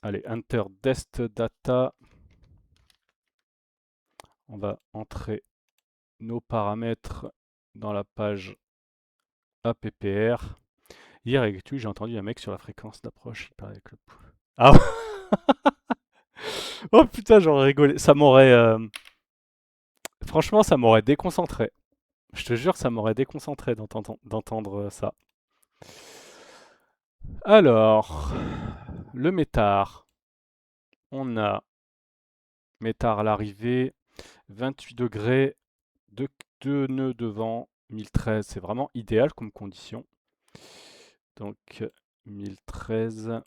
Allez, Enter Dest Data. On va entrer nos paramètres dans la page APPR. Hier avec tu, j'ai entendu un mec sur la fréquence d'approche. Il parlait avec le... Ah oh putain, j'aurais rigolé. Ça m'aurait... Franchement, ça m'aurait déconcentré. Je te jure, ça m'aurait déconcentré d'entendre ça. Alors, le métard. On a métard à l'arrivée, 28 degrés, 2 nœuds devant, 1013. C'est vraiment idéal comme condition. Donc, 1013.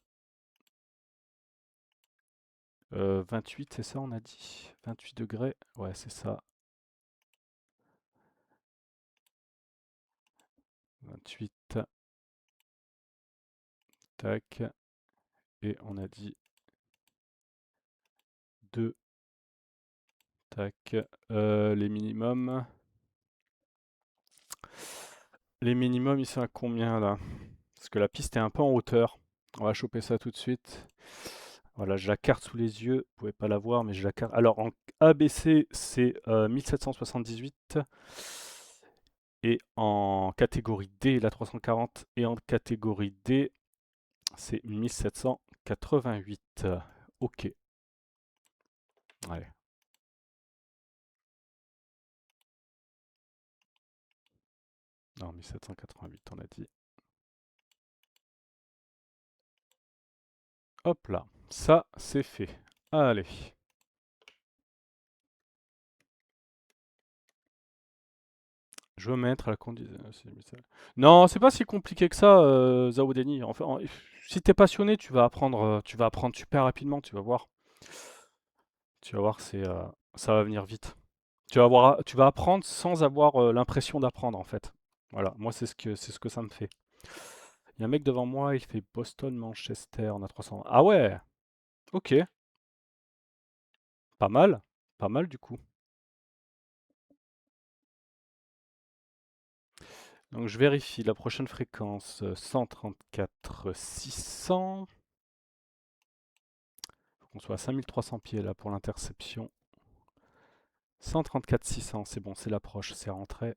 28, c'est ça, on a dit 28 degrés. Ouais, c'est ça. 28. Tac. Et on a dit 2. Tac. Les minimums. Les minimums, ils sont à combien là? Parce que la piste est un peu en hauteur. On va choper ça tout de suite. Voilà, j'ai la carte sous les yeux. Vous pouvez pas la voir, mais j'ai la carte. Alors en ABC, c'est 1778. Et en catégorie D, la 340. Et en catégorie D, c'est 1788. Ok. Allez. Non, 1788, on a dit. Hop là. Ça, c'est fait. Allez. Je veux mettre la condition. Non, c'est pas si compliqué que ça, Zaoudeni. Enfin, si t'es passionné, tu vas apprendre super rapidement, tu vas voir. Tu vas voir, ça va venir vite. Tu vas apprendre sans avoir l'impression d'apprendre en fait. Voilà, moi c'est ce que ça me fait. Il y a un mec devant moi, il fait Boston-Manchester, on a 300. Ah ouais, ok, pas mal, pas mal du coup. Donc je vérifie la prochaine fréquence 134 600. Faut qu'on soit à 5300 pieds là pour l'interception. 134 600, c'est bon, c'est l'approche, c'est rentré.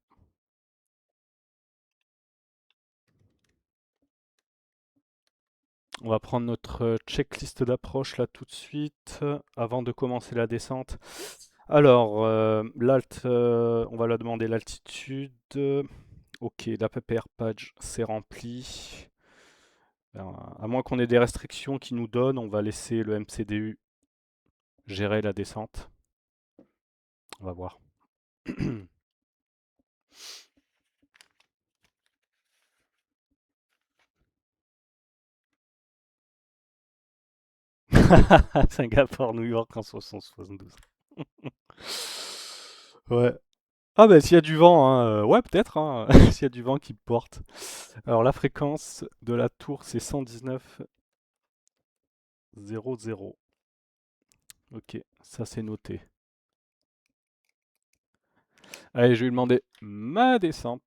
On va prendre notre checklist d'approche là tout de suite, avant de commencer la descente. Alors, on va leur demander l'altitude. Ok, l'APPR page c'est rempli. À moins qu'on ait des restrictions qui nous donnent, on va laisser le MCDU gérer la descente. On va voir. 'Singapour, New York en 72. Ouais. Ah bah s'il y a du vent, hein, ouais peut-être, hein, s'il y a du vent qui porte. Alors la fréquence de la tour c'est 119,00. Ok, ça c'est noté. Allez, je vais lui demander ma descente.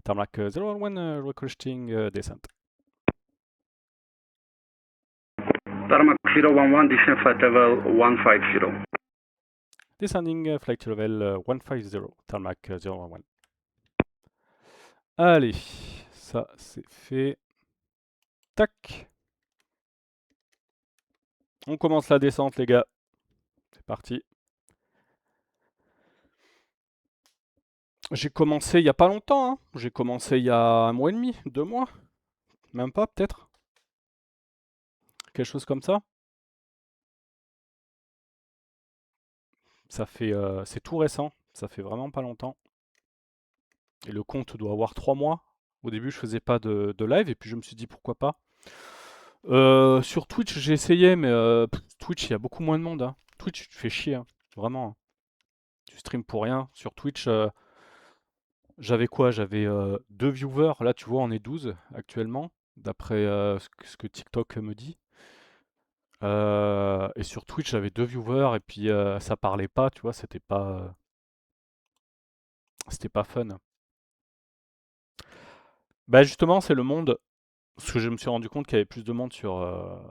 Tarmac 011 requesting descent. Tarmac 011, descend flight level 150. Descending flight level 150, tarmac 011. Allez, ça c'est fait. Tac. On commence la descente les gars. C'est parti. J'ai commencé il y a pas longtemps, hein. J'ai commencé il y a 1 mois et demi, 2 mois. Même pas peut-être. Quelque chose comme ça. C'est tout récent. Ça fait vraiment pas longtemps. Et le compte doit avoir 3 mois. Au début, je faisais pas de live et puis je me suis dit pourquoi pas. Sur Twitch, j'ai essayé, mais Twitch, il y a beaucoup moins de monde, hein. Twitch, tu fais chier, hein. Vraiment, hein. Tu streams pour rien. Sur Twitch, j'avais quoi? J'avais 2 viewers. Là, tu vois, on est 12 actuellement, d'après ce que TikTok me dit. Et sur Twitch, j'avais 2 viewers et puis ça parlait pas, tu vois, c'était pas fun. Bah justement, c'est le monde. Parce que je me suis rendu compte qu'il y avait plus de monde sur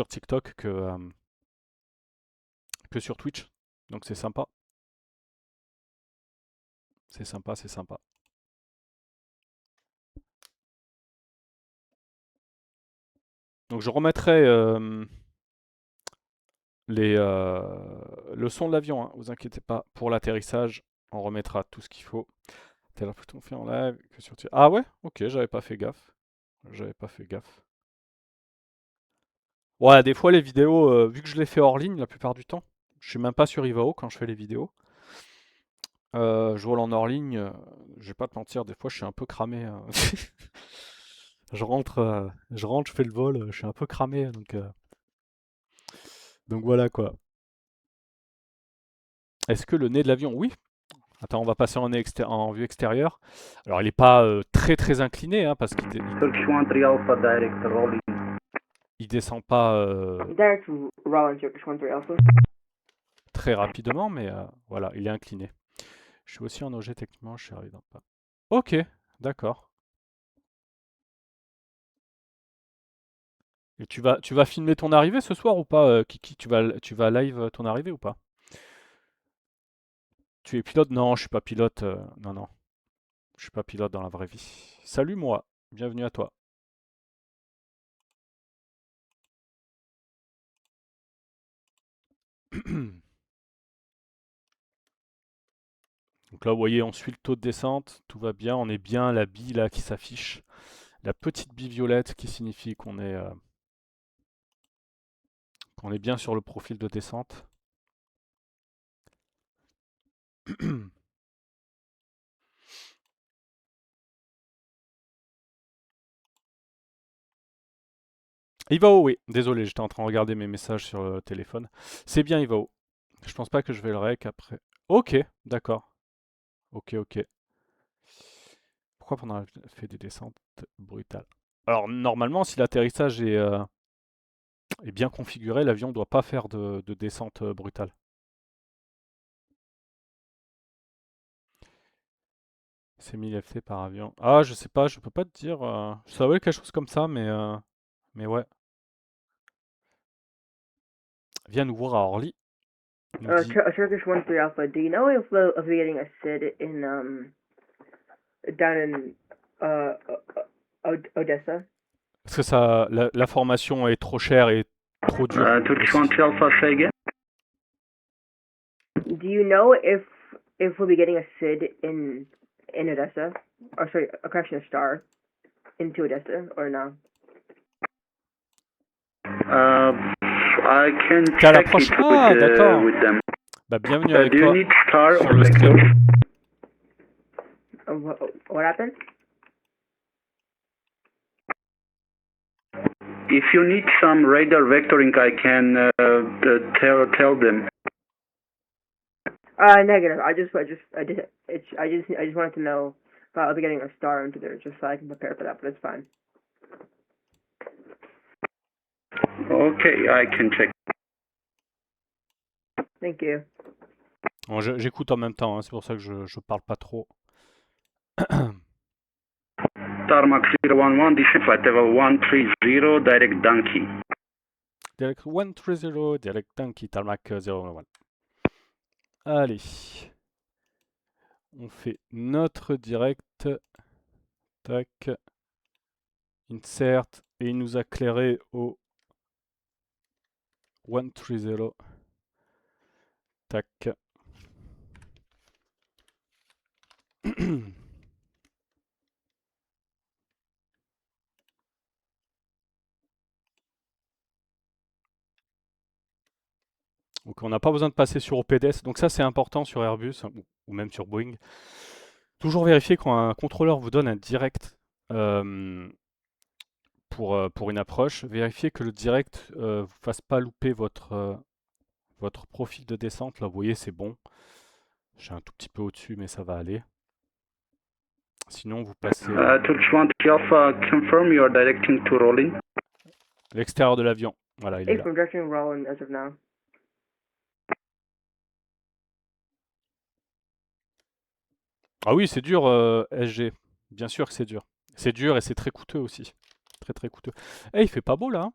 TikTok que sur Twitch. Donc c'est sympa. C'est sympa, c'est sympa. Donc je remettrai le son de l'avion, hein, vous inquiétez pas. Pour l'atterrissage, on remettra tout ce qu'il faut. T'as l'air plutôt fait en live que sur Twitch. Ah ouais? Ok, j'avais pas fait gaffe. J'avais pas fait gaffe. Ouais, des fois les vidéos, vu que je les fais hors ligne la plupart du temps, je suis même pas sur Ivao quand je fais les vidéos. Je roule en hors ligne, je vais pas te mentir, des fois je suis un peu cramé. Je rentre, je fais le vol, je suis un peu cramé, donc voilà quoi. Est-ce que le nez de l'avion? Oui. Attends, on va passer en vue extérieure. Alors il est pas très très incliné, hein, parce Turkish 13 Alpha direct rolling. il descend pas Direct Rollins, Turkish 13 Alpha. très rapidement, mais voilà, il est incliné. Je suis aussi en OG techniquement, je suis arrivé dans pas. Ok, d'accord. Et tu vas filmer ton arrivée ce soir ou pas, Kiki? Tu vas live ton arrivée ou pas? Tu es pilote? Non, je suis pas pilote. Non, non, je suis pas pilote dans la vraie vie. Salut moi, bienvenue à toi. Donc là, vous voyez, on suit le taux de descente, tout va bien, on est bien, la bille là qui s'affiche. La petite bille violette qui signifie qu'on est bien sur le profil de descente. Ivao, oui, désolé, j'étais en train de regarder mes messages sur le téléphone. C'est bien Ivao. Je pense pas que je vais le rec après. Ok, d'accord. Ok, ok. Pourquoi pendant la fait des descentes brutales? Alors normalement, si l'atterrissage est bien configuré, l'avion ne doit pas faire de descente brutale. C'est 1000 FC par avion. Ah, je sais pas, je peux pas te dire. Je savais quelque chose comme ça, mais ouais. Viens nous voir à Orly. Nous dit. Turkish 13 Alpha. Do you know if we'll be getting a SID in down in Odessa? Parce que la formation est trop chère et trop dure Turkish aussi. 13 Alpha, say again. Do you know if we'll be getting a SID in Odessa? Or sorry, a correction, a star into Odessa or no? I can T'es à check l'approche. it Ah, d'accord. with them. Bah, bienvenue avec Do you toi need star sur or le vector? stream. What happened? If you need some radar vectoring, I can tell them. Negative. I just wanted to know if I'll be getting a star into there, just so I can prepare for that. But it's fine. Okay, I can check. Thank you. Bon, j'écoute en même temps, hein, c'est pour ça que je parle pas trop. Tarmac 011, descent flight level 130, direct Donkey. Direct 130, direct Donkey, tarmac 011. Allez. On fait notre direct. Tac. Insert. Et il nous a clairé au 130. Tac. Donc on n'a pas besoin de passer sur OPDS. Donc ça c'est important sur Airbus ou même sur Boeing. Toujours vérifier quand un contrôleur vous donne un direct pour une approche, vérifiez que le direct ne vous fasse pas louper votre profil de descente. Là vous voyez c'est bon. J'ai un tout petit peu au-dessus mais ça va aller. Sinon vous passez Turkish 13 Alpha, confirm you are directing to rolling. l'extérieur de l'avion. Voilà, il est Hey, là. from directing Roland as of now. Ah oui, c'est dur, SG. Bien sûr que c'est dur. C'est dur et c'est très coûteux aussi. Très très coûteux. Eh, il fait pas beau là, hein.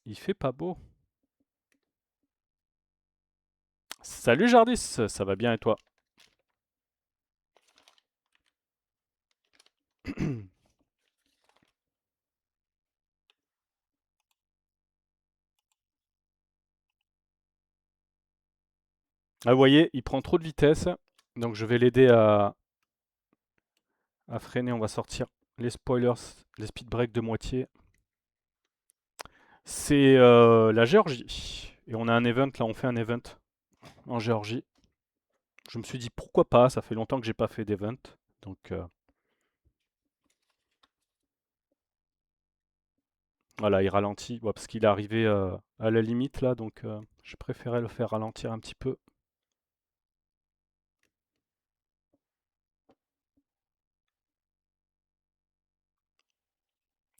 Il fait pas beau. Salut Jardis, ça va bien et toi? Ah, vous voyez, il prend trop de vitesse, donc je vais l'aider à freiner. On va sortir les spoilers, les speed breaks de moitié. C'est la Géorgie. Et on a un event, là on fait un event en Géorgie. Je me suis dit pourquoi pas, ça fait longtemps que j'ai pas fait d'event. Donc voilà, il ralentit. Ouais, parce qu'il est arrivé à la limite là, donc je préférais le faire ralentir un petit peu.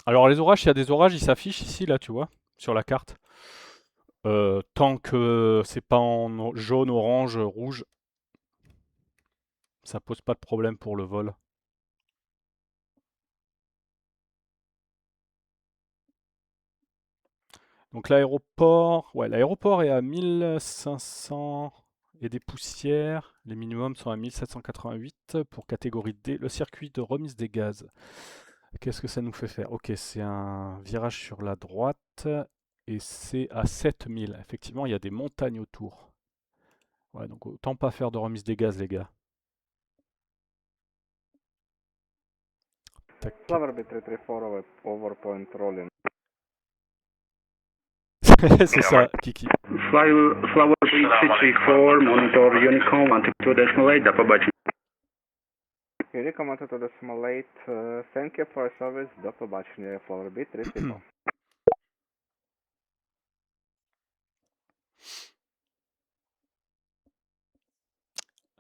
Alors les orages, s'il y a des orages, ils s'affichent ici, là, tu vois, sur la carte. Tant que c'est pas en jaune, orange, rouge, ça pose pas de problème pour le vol. Donc l'aéroport, ouais, l'aéroport est à 1500 et des poussières. Les minimums sont à 1788 pour catégorie D. Le circuit de remise des gaz. Qu'est-ce que ça nous fait faire? Ok, c'est un virage sur la droite et c'est à 7000. Effectivement, il y a des montagnes autour. Ouais, donc autant pas faire de remise des gaz, les gars. Tac. Flowerbit 334 over point rolling. C'est ça, Kiki. Flower B334, monitor Unicom 122.8, до побачення. Unicom 122.8, thank you for your service, до побачення, Flowerbit 334.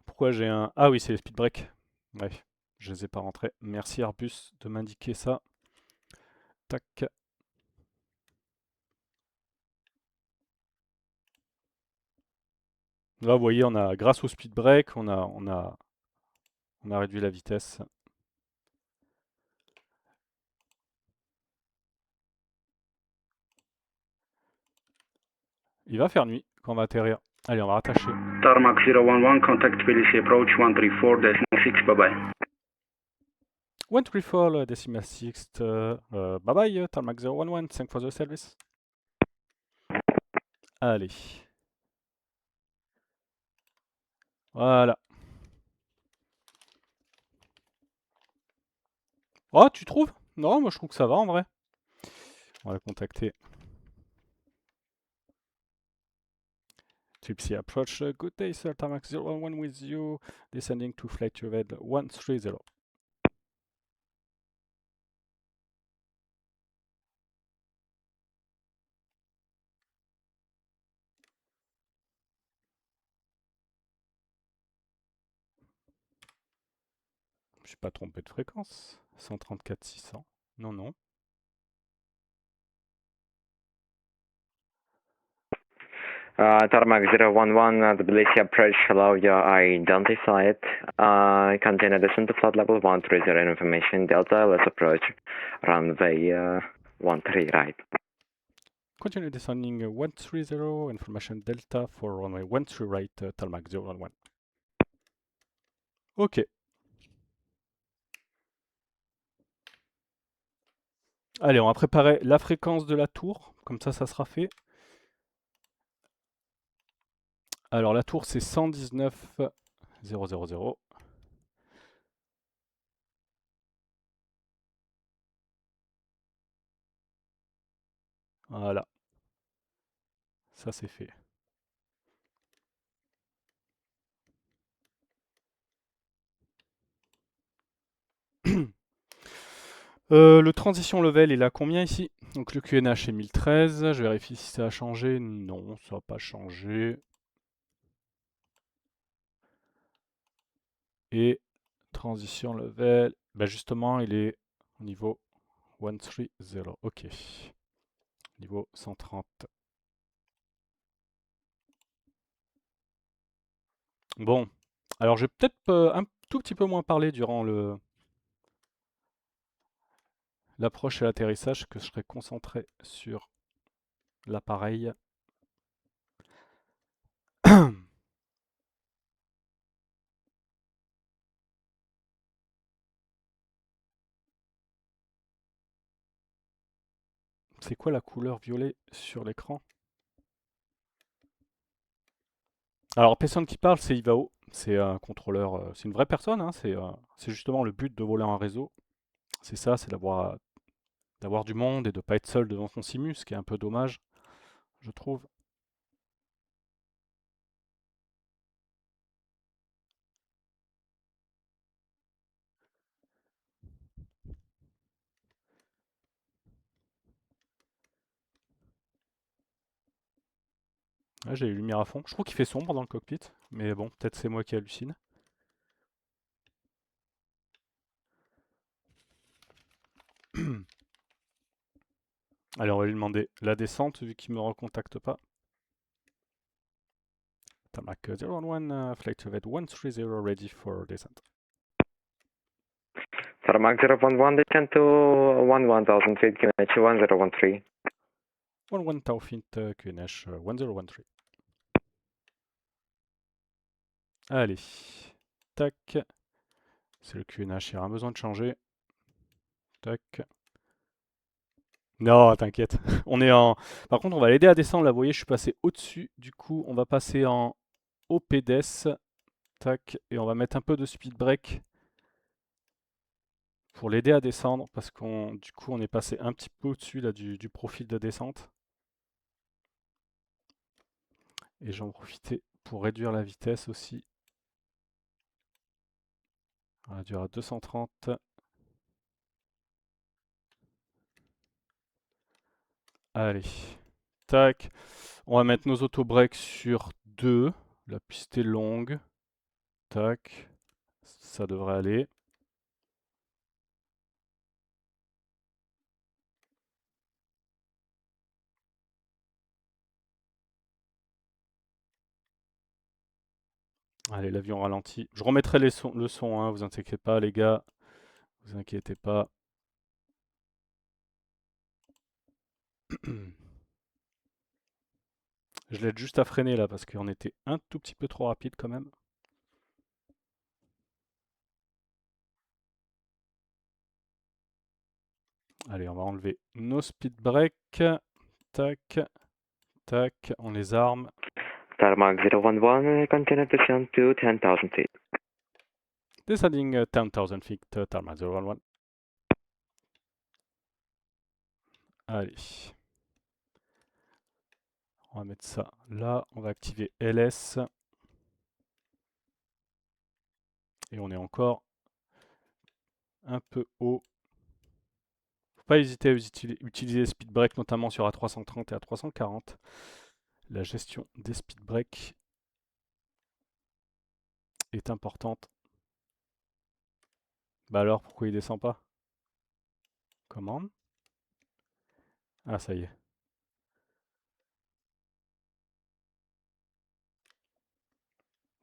Pourquoi j'ai un... Ah oui, c'est les speed breaks. Ouais, je les ai pas rentrés. Merci Arbus de m'indiquer ça. Tac. Là, vous voyez, grâce au speed break, on a réduit la vitesse. Il va faire nuit quand on va atterrir. Allez, on va rattacher. Tarmac 011, contact Tbilisi approach 134.6, bye bye. 134 decimal sixth. Bye bye, Tarmac 011. Thanks for the service. Allez. Voilà. Oh, tu trouves? Non, moi je trouve que ça va en vrai. On va le contacter. Tripsy approach. Good day, sir. Tarmac 011 with you. Descending to flight level 130. Je suis pas trompé de fréquence. 134 600. Non, non. Tarmac 011, Tbilisi approach, allow your identified container descent to flight level 130 information Delta, let's approach runway 13 right. Continue descending 130, information Delta for runway 13 right, Tarmac 011. Ok. Allez, on va préparer la fréquence de la tour, comme ça sera fait. Alors la tour c'est 119 000. Voilà. Ça c'est fait. Le transition level il a combien ici? Donc le QNH est 1013. Je vérifie si ça a changé. Non, ça n'a pas changé. Et transition level, bah justement il est au niveau 130. Ok. Niveau 130. Bon. Alors je vais peut-être un tout petit peu moins parler durant l'approche et l'atterrissage, que je serai concentré sur l'appareil. C'est quoi la couleur violet sur l'écran? Alors, personne qui parle, c'est Ivao. C'est un contrôleur, c'est une vraie personne, hein, c'est justement le but de voler un réseau. C'est ça, c'est d'avoir du monde et de pas être seul devant son simu, ce qui est un peu dommage, je trouve. Là, j'ai les lumières à fond. Je trouve qu'il fait sombre dans le cockpit, mais bon, peut-être c'est moi qui hallucine. Allez, on va lui demander la descente, vu qu'il me recontacte pas. Tarmac 011, flight level 130 ready for descent. Tarmac 011, descend to 11,000 feet, QNH 1013. 1000 feet, QNH 1013. Allez, tac. C'est le QNH, il y aura besoin de changer. Tac. Non, t'inquiète. On est en. Par contre, on va l'aider à descendre. Là, vous voyez, je suis passé au-dessus. Du coup, on va passer en OPDES. Tac. Et on va mettre un peu de speed break pour l'aider à descendre. Parce qu'on du coup, on est passé un petit peu au-dessus là, du profil de descente. Et j'en profitais pour réduire la vitesse aussi. On va réduire à 230. Allez. Tac. On va mettre nos auto-breaks sur 2. La piste est longue. Tac. Ça devrait aller. Allez, l'avion ralentit. Je remettrai le son, hein, vous inquiétez pas, les gars. Vous inquiétez pas. Je l'aide juste à freiner là parce qu'on était un tout petit peu trop rapide quand même. Allez, on va enlever nos speed breaks. Tac, tac, on les arme. Tarmac 011, continue descent to 10,000 feet. Descending 10,000 feet, tarmac 011. Allez. On va mettre ça là. On va activer LS. Et on est encore un peu haut. Faut pas hésiter à utiliser les speed breaks, notamment sur A330 et A340. La gestion des speed breaks est importante. Bah alors, pourquoi il descend pas? Commande. Ah, ça y est.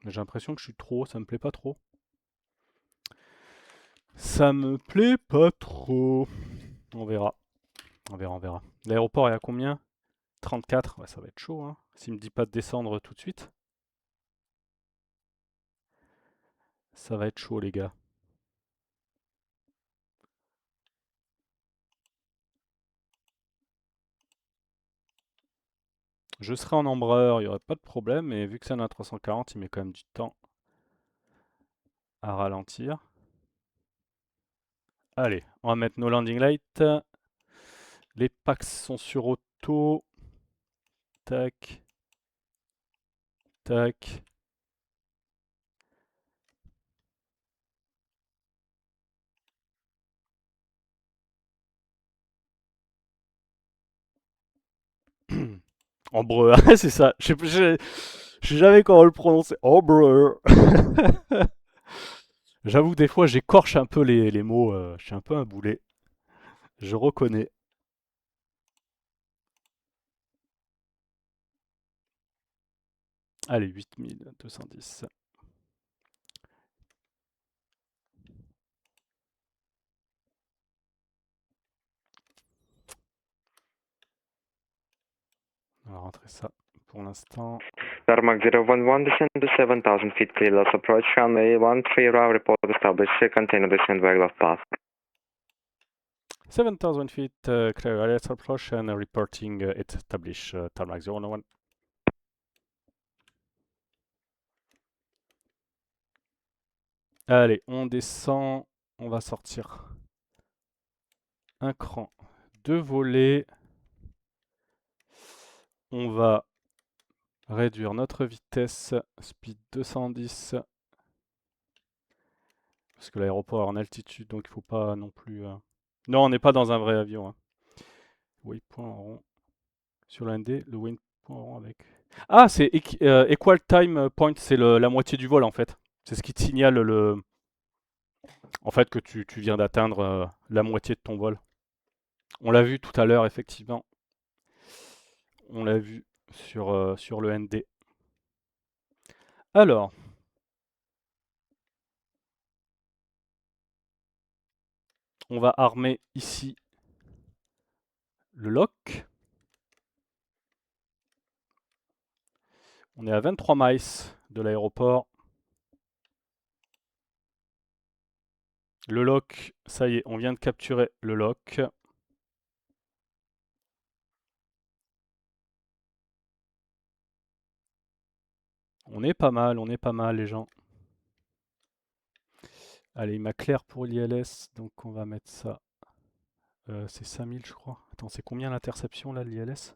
J'ai l'impression que je suis trop, ça me plaît pas trop. Ça me plaît pas trop. On verra. On verra, on verra. L'aéroport est à combien? 34. Ouais, ça va être chaud, hein. S'il me dit pas de descendre tout de suite. Ça va être chaud, les gars. Je serai en embrayeur, il n'y aurait pas de problème, mais vu que c'est un A340, il met quand même du temps à ralentir. Allez, on va mettre nos landing lights. Les packs sont sur auto. Tac. Tac. Embreur, c'est ça. Je sais jamais comment le prononcer. Embreur. J'avoue, des fois, j'écorche un peu les mots. Je suis un peu un boulet. Je reconnais. Allez, 8210. On va rentrer ça pour l'instant. Tarmac 011, descend to 7,000 feet, clear loss approach, runway 13, RAW, report established, container descent by glove path. 7,000 feet, clear areas approach and reporting established, tarmac 011. Allez, on descend, on va sortir un cran, 2 volets. On va réduire notre vitesse, speed 210. Parce que l'aéroport est en altitude, donc il faut pas non plus... Non, on n'est pas dans un vrai avion. Hein. Waypoint en rond. Sur l'ND, le waypoint en rond avec... Ah, c'est Equal Time Point, c'est la moitié du vol en fait. C'est ce qui te signale le... En fait, que tu viens d'atteindre la moitié de ton vol. On l'a vu tout à l'heure, effectivement. On l'a vu sur le ND. Alors... On va armer ici le lock. On est à 23 miles de l'aéroport. Le lock, ça y est, on vient de capturer le lock. On est pas mal les gens. Allez, il m'a clair pour l'ILS, donc on va mettre ça. C'est 5000 je crois. Attends, c'est combien l'interception là, l'ILS?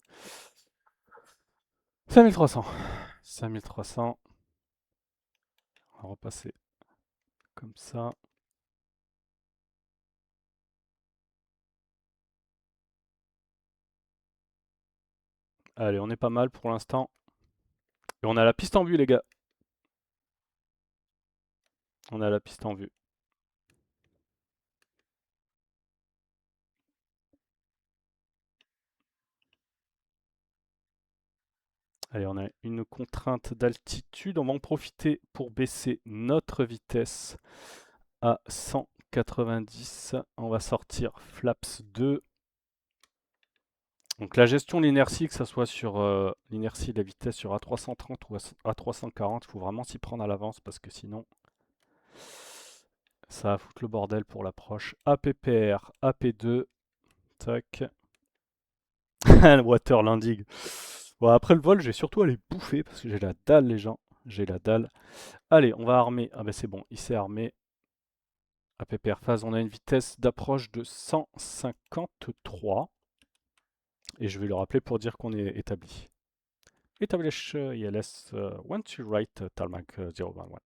5300. 5300. On va repasser comme ça. Allez, on est pas mal pour l'instant. Et on a la piste en vue les gars. On a la piste en vue. Allez, on a une contrainte d'altitude. On va en profiter pour baisser notre vitesse à 190. On va sortir flaps 2. Donc la gestion de l'inertie, que ce soit sur l'inertie de la vitesse sur A330 ou A340, il faut vraiment s'y prendre à l'avance parce que sinon, ça va foutre le bordel pour l'approche. APPR, AP2. Tac. Water landing. Bon, après le vol, je vais surtout aller bouffer parce que j'ai la dalle, les gens. J'ai la dalle. Allez, on va armer. Ah ben c'est bon, il s'est armé. APPR phase, on a une vitesse d'approche de 153. Et je vais le rappeler pour dire qu'on est établi. Establish ILS 12 right, tarmac 011.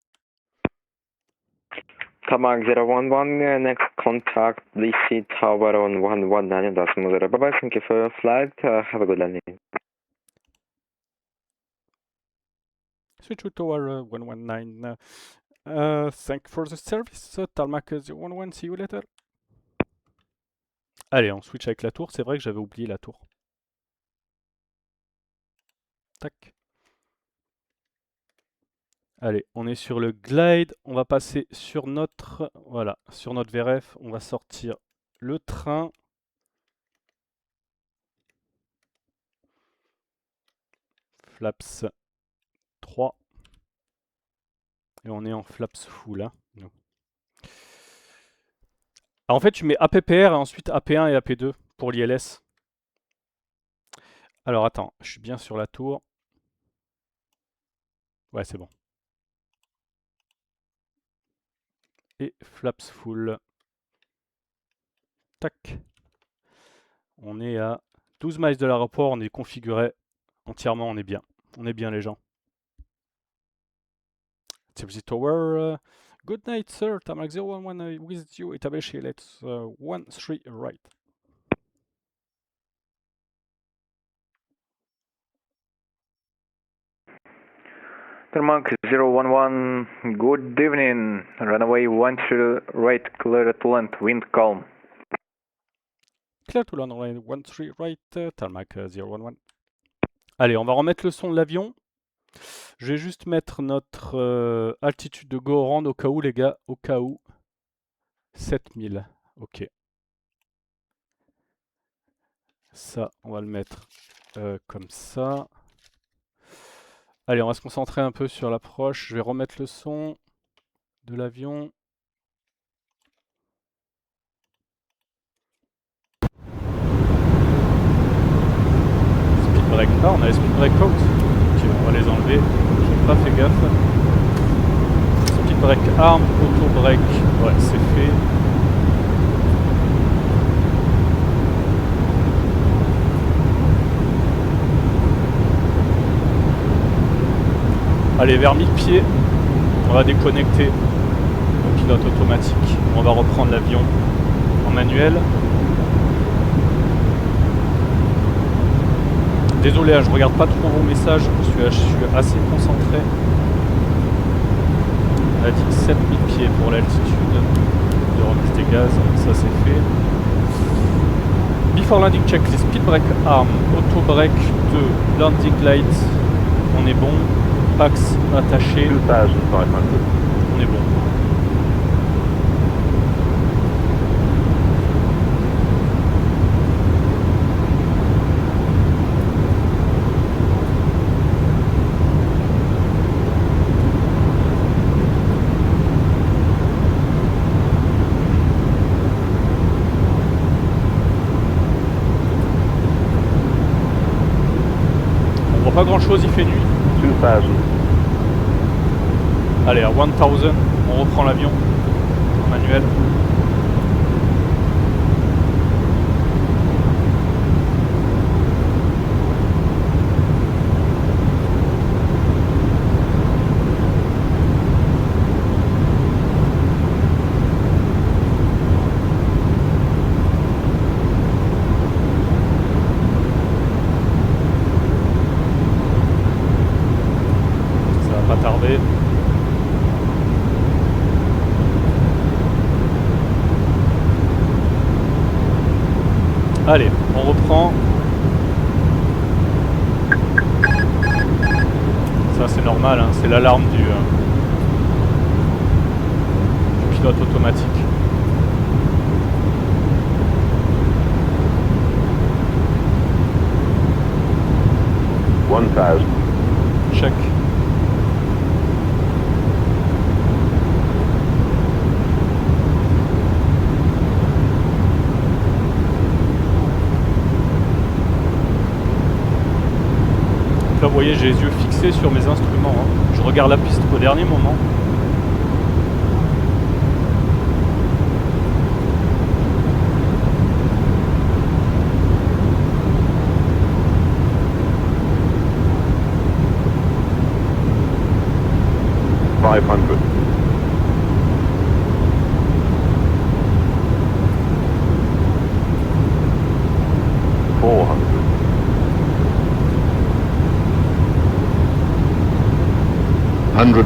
Tarmac 011, next contact DC Tower on 119.0. Bye-bye, thank you for your flight. Have a good landing. Switch to Tower 119. Thank for the service. Tarmac 011, see you later. Allez, on switch avec la tour. C'est vrai que j'avais oublié la tour. Tac. Allez, on est sur le glide. On va passer sur notre... Voilà, sur notre VRF. On va sortir le train. Flaps 3. Et on est en flaps full. Hein, nous. Alors, en fait, tu mets APPR et ensuite AP1 et AP2 pour l'ILS. Alors, attends, je suis bien sur la tour. Ouais, c'est bon. Et flaps full. Tac. On est à 12 miles de l'aéroport, on est configuré entièrement, on est bien. On est bien les gens. Tipsy Tower. Good night, sir. Tarmac 011 with you. Establish let's 13 right. Tarmac 011, good evening. Runway 13 right, clear to land, wind calm. Clear to land, runway 13 right, tarmac 011. Allez, on va remettre le son de l'avion. Je vais juste mettre notre altitude de go around au cas où, les gars. Au cas où. 7000. Ok. Ça, on va le mettre Comme ça. Allez, on va se concentrer un peu sur l'approche. Je vais remettre le son de l'avion. Speed break. Ah, on a les speed break out. Ok, on va les enlever. J'ai pas fait gaffe. Speed break arm, auto break. Ouais, c'est fait. Allez, vers 1000 pieds, on va déconnecter le pilote automatique. On va reprendre l'avion en manuel. Désolé, je regarde pas trop vos messages, je suis assez concentré. On a dit 7000 pieds pour l'altitude de remise des gaz, ça c'est fait. Before landing checklist, speed brake arm, auto brake 2, landing light, on est bon. Pax attaché, 2500. on est bon. On voit pas grand chose, il fait nuit. 2000. Allez, à 1000, on reprend l'avion en manuel. Ça va pas tarder. Allez, on reprend. Ça c'est normal, hein, c'est l'alarme du pilote automatique. Check. Là, vous voyez, j'ai les yeux fixés sur mes instruments. Hein. Je regarde la piste au dernier moment.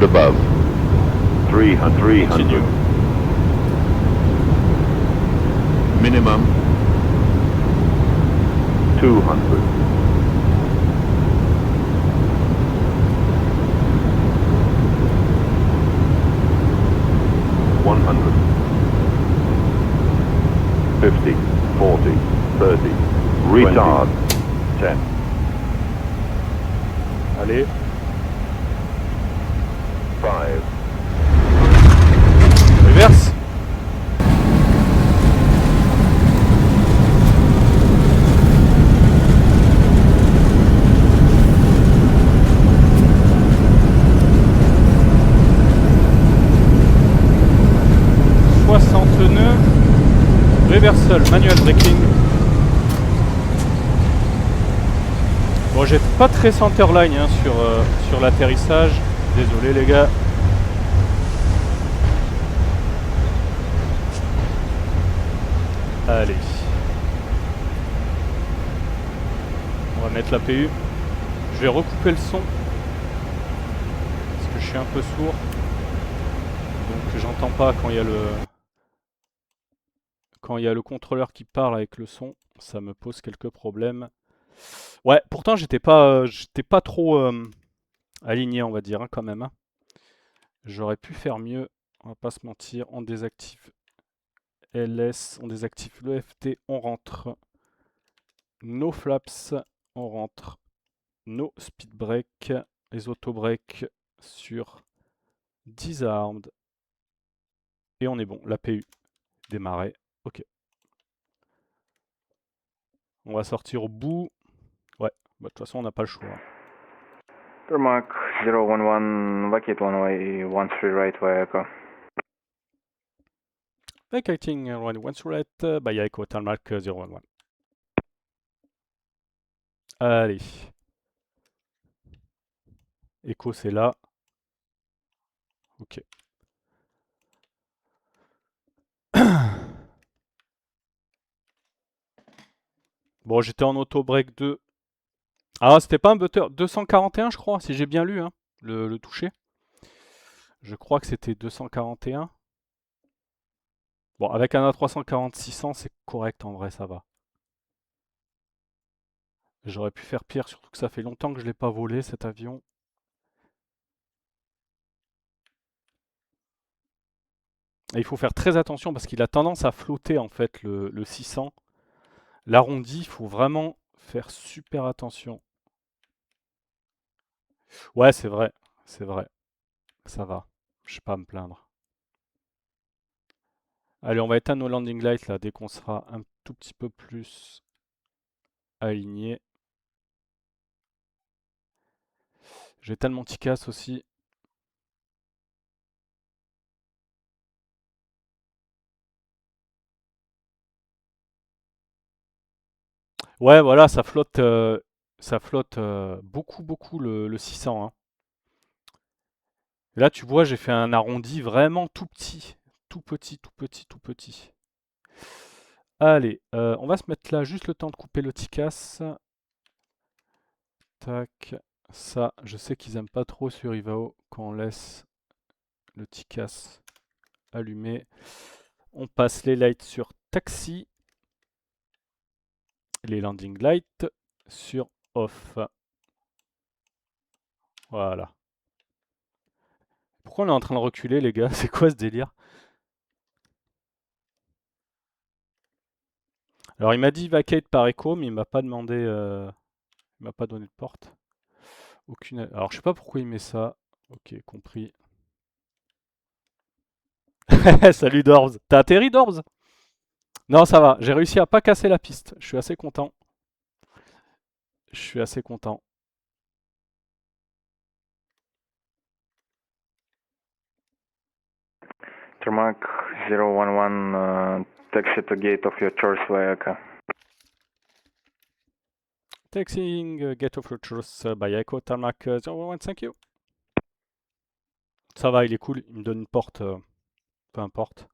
Above. 300. Continue. Minimum. 200. 50, 40, 30. Retard. 10. Allez. 5. Reverse. Reversal, manual braking. Bon, j'ai pas très centerline hein, sur l'atterrissage. Désolé les gars. Allez. On va mettre la PU. Je vais recouper le son. Parce que je suis un peu sourd. Donc j'entends pas quand il y a le contrôleur qui parle avec le son. Ça me pose quelques problèmes. Ouais, pourtant j'étais pas trop aligné, on va dire, hein, quand même. Hein. J'aurais pu faire mieux. On va pas se mentir. On désactive LS, on désactive le FT, on rentre nos flaps, On rentre nos speed breaks, les auto breaks sur Disarmed. Et on est bon. L'APU démarrer. Ok. On va sortir au bout. Ouais, bah, de toute façon, on n'a pas le choix. Tarmac 011, vacate runway 13 right via Echo. Vacating runway 13 right by Echo, tarmac 011. Allez. Echo, c'est là. Ok. Bon, j'étais en auto-break 2. Ah, c'était pas un butter 241, je crois, si j'ai bien lu, hein, le toucher. Je crois que c'était 241. Bon, avec un A340-600, c'est correct en vrai, ça va. J'aurais pu faire pire, surtout que ça fait longtemps que je l'ai pas volé cet avion. Et il faut faire très attention parce qu'il a tendance à flotter en fait le 600. L'arrondi, il faut vraiment faire super attention. Ouais, c'est vrai, ça va. Je sais pas à me plaindre. Allez, on va éteindre nos landing lights là dès qu'on sera un tout petit peu plus aligné. J'éteins mon TCAS aussi. Ouais, voilà, ça flotte beaucoup le 600. Hein. Et là, tu vois, j'ai fait un arrondi vraiment tout petit. Tout petit. Allez, on va se mettre là juste le temps de couper le TCAS. Tac. Ça, je sais qu'ils aiment pas trop sur Ivao quand on laisse le TCAS allumé. On passe les lights sur taxi. Les landing lights sur off. Voilà. Pourquoi on est en train de reculer, les gars? C'est quoi ce délire? Alors, il m'a dit vacate par écho, mais il m'a pas demandé. Il m'a pas donné de porte. Aucune. Alors, je sais pas pourquoi il met ça. Ok, compris. Salut Dorbs. T'as atterri, Dorbs? Non, ça va. J'ai réussi à pas casser la piste. Je suis assez content. Tarmac 011, taxi to gate of your choice via Echo. Taxiing gate of your choice by Echo, tarmac 011, thank you. Ça va, il est cool. Il me donne une porte. Peu importe.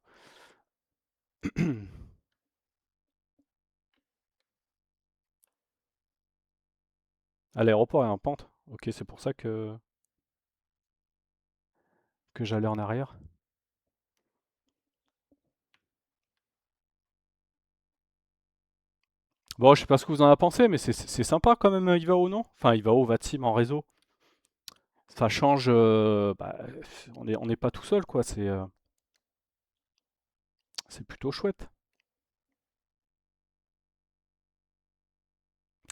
À l'aéroport est en pente. Ok, c'est pour ça que j'allais en arrière. Bon, je sais pas ce que vous en avez pensé, mais c'est sympa quand même, Ivao, non? Enfin, Ivao, Vatim en réseau. Ça change. Bah, on n'est pas tout seul, quoi. C'est plutôt chouette.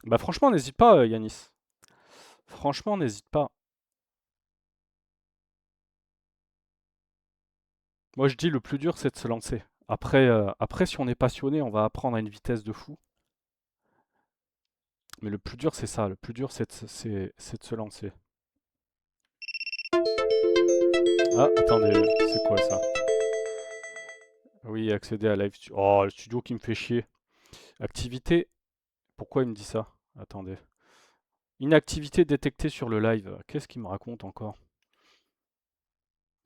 Bah, franchement, n'hésite pas, Yanis. Franchement, n'hésite pas. Moi, je dis, le plus dur, c'est de se lancer. Après, si on est passionné, on va apprendre à une vitesse de fou. Mais le plus dur, c'est ça. Le plus dur, c'est de se lancer. Ah, attendez, c'est quoi ça? Oui, accéder à Live Studio. Oh, le studio qui me fait chier. Activité. Pourquoi il me dit ça? Attendez. Inactivité détectée sur le live. Qu'est-ce qu'il me raconte encore?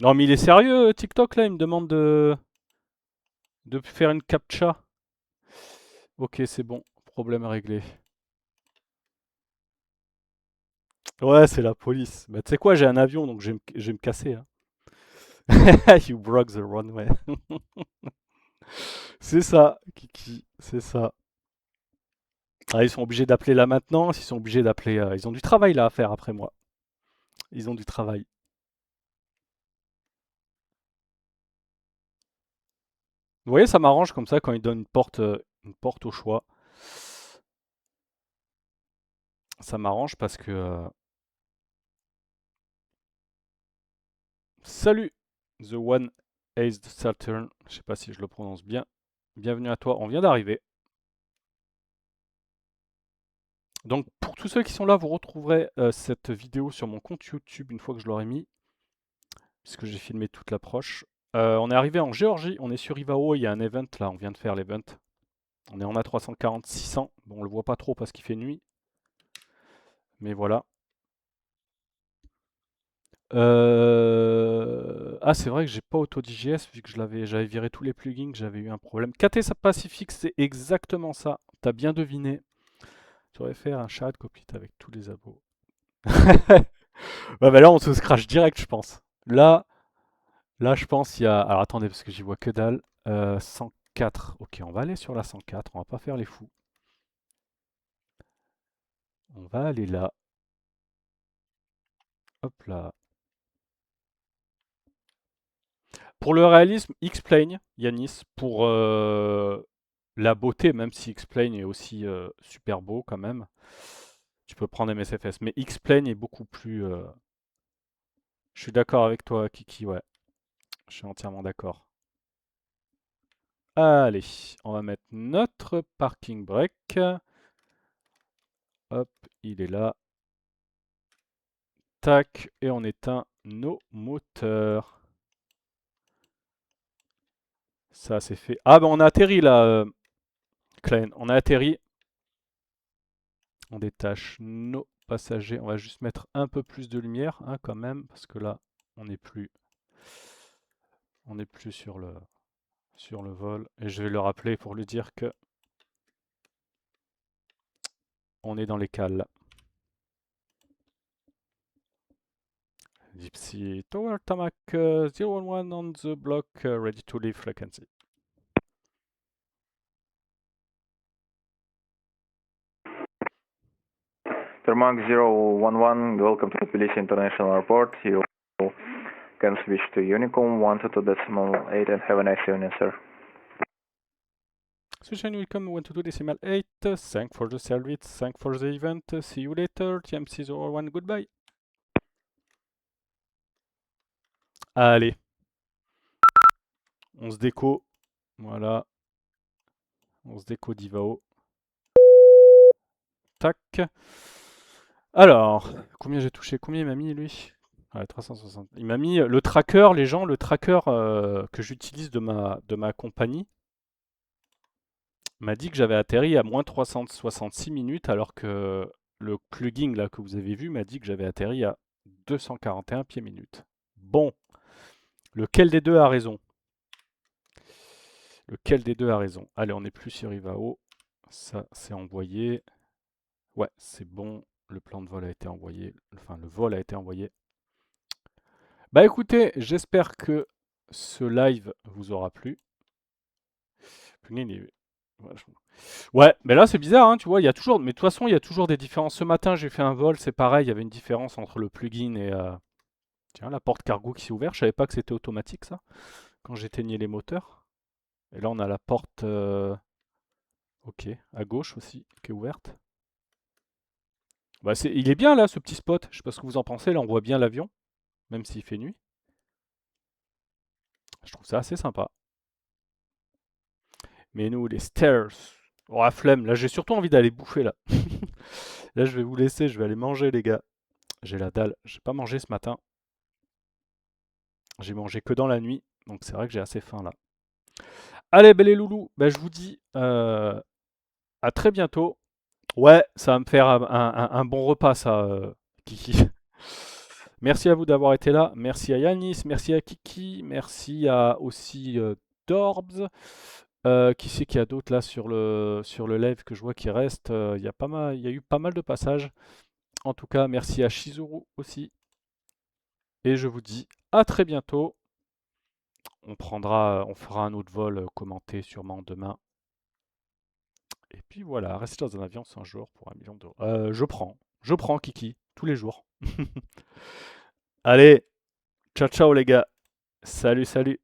Non, mais il est sérieux, TikTok, là? Il me demande de faire une captcha. Ok, c'est bon. Problème réglé. Ouais, c'est la police. Bah, tu sais quoi, j'ai un avion, donc je vais me casser. Hein. You broke the runway. C'est ça, Kiki, c'est ça. Ah, ils sont obligés d'appeler là maintenant, ils sont obligés d'appeler. Ils ont du travail là à faire après moi. Ils ont du travail. Vous voyez, ça m'arrange comme ça quand ils donnent une porte au choix. Ça m'arrange parce que... Salut The One Ace Saturn, je sais pas si je le prononce bien. Bienvenue à toi, on vient d'arriver. Donc pour tous ceux qui sont là, vous retrouverez cette vidéo sur mon compte YouTube une fois que je l'aurai mis, puisque j'ai filmé toute l'approche. On est arrivé en Géorgie, on est sur Ivao, il y a un event là, on vient de faire l'event. On est en A340 600, bon on le voit pas trop parce qu'il fait nuit. Mais voilà. Ah c'est vrai que j'ai pas AutoDJS vu que j'avais viré tous les plugins, que j'avais eu un problème. KT Pacific, c'est exactement ça, t'as bien deviné. Tu devrais faire un chat cockpit avec tous les abos. Bah là on se crash direct je pense. Là je pense il y a... Alors attendez parce que j'y vois que dalle. 104. Ok, on va aller sur la 104, on va pas faire les fous. On va aller là. Hop là. Pour le réalisme, X-Plane, Yanis, pour la beauté, même si X-Plane est aussi super beau quand même. Tu peux prendre MSFS, mais X-Plane est beaucoup plus... Je suis d'accord avec toi, Kiki, ouais. Je suis entièrement d'accord. Allez, on va mettre notre parking brake. Hop, il est là. Tac, et on éteint nos moteurs. Ça, c'est fait. Ah, ben on a atterri là, Klein. On a atterri. On détache nos passagers. On va juste mettre un peu plus de lumière, hein, quand même, parce que là, on n'est plus sur le vol. Et je vais le rappeler pour lui dire que on est dans les cales. Dipsy Tower Tarmac 011 on the block, ready to leave frequency. Tarmac 011, welcome to Tbilisi International Airport. You can switch to Unicom 122.8 and have a nice evening, sir. Switch and welcome 122.8. Thank for the service, thank for the event. See you later. TMC 01, goodbye. Allez. On se déco. Voilà. On se déco d'Ivao. Tac. Alors, combien j'ai touché? Combien il m'a mis lui? Ouais, 360. Il m'a mis le tracker, les gens, le tracker que j'utilise de ma compagnie m'a dit que j'avais atterri à moins 366 minutes alors que le plugin là que vous avez vu m'a dit que j'avais atterri à 241 pieds minutes. Bon, lequel des deux a raison? Lequel des deux a raison? Allez, on n'est plus sur Ivao. Ça, c'est envoyé. Ouais, c'est bon. Le plan de vol a été envoyé. Enfin, le vol a été envoyé. Bah écoutez, j'espère que ce live vous aura plu. Ouais, mais là c'est bizarre, hein, tu vois, il y a toujours... Mais de toute façon, il y a toujours des différences. Ce matin, j'ai fait un vol, c'est pareil, il y avait une différence entre le plugin et... Tiens, la porte cargo qui s'est ouverte, je savais pas que c'était automatique ça, quand j'éteignais les moteurs. Et là, on a la porte... Ok, à gauche aussi, qui est ouverte. Bah, il est bien là, ce petit spot. Je sais pas ce que vous en pensez, là on voit bien l'avion, même s'il fait nuit. Je trouve ça assez sympa. Mais nous, les stairs... Oh, la flemme, là j'ai surtout envie d'aller bouffer là. Là je vais vous laisser, je vais aller manger les gars. J'ai la dalle, j'ai pas mangé ce matin. J'ai mangé que dans la nuit, donc c'est vrai que j'ai assez faim là. Allez, belle les loulous, bah, je vous dis à très bientôt. Ouais, ça va me faire un bon repas ça, Kiki. Merci à vous d'avoir été là, merci à Yanis, merci à Kiki, merci à aussi Dorbs. Qui c'est qu'il y a d'autres là sur le live que je vois qui reste? Il y a eu pas mal de passages. En tout cas, merci à Shizuru aussi. Et je vous dis à très bientôt. On fera un autre vol commenté sûrement demain. Et puis voilà, rester dans un avion 100 jours pour 1 million d'euros. Je prends Kiki, tous les jours. Allez, ciao ciao les gars. Salut, salut.